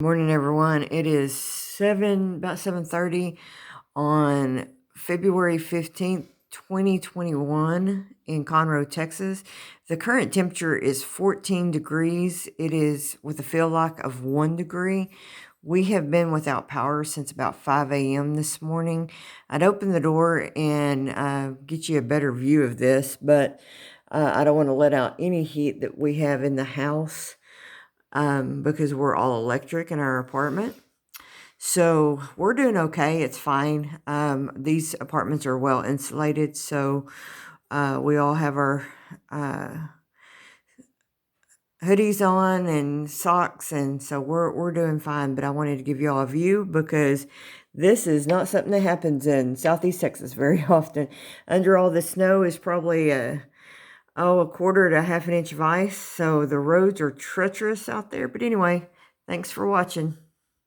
Morning, everyone. It is about 7:30 on February 15th, 2021 in Conroe, Texas. The current temperature is 14 degrees. It is with a feel like of 1 degree. We have been without power since about 5 a.m. this morning. I'd open the door and get you a better view of this, but I don't want to let out any heat that we have in the house. Because we're all electric in our apartment. So we're doing okay. It's fine. These apartments are well insulated, so we all have our hoodies on and socks, and so we're doing fine. But I wanted to give you all a view because this is not something that happens in Southeast Texas very often. Under all the snow is probably a quarter to half an inch of ice, so the roads are treacherous out there. But anyway, thanks for watching.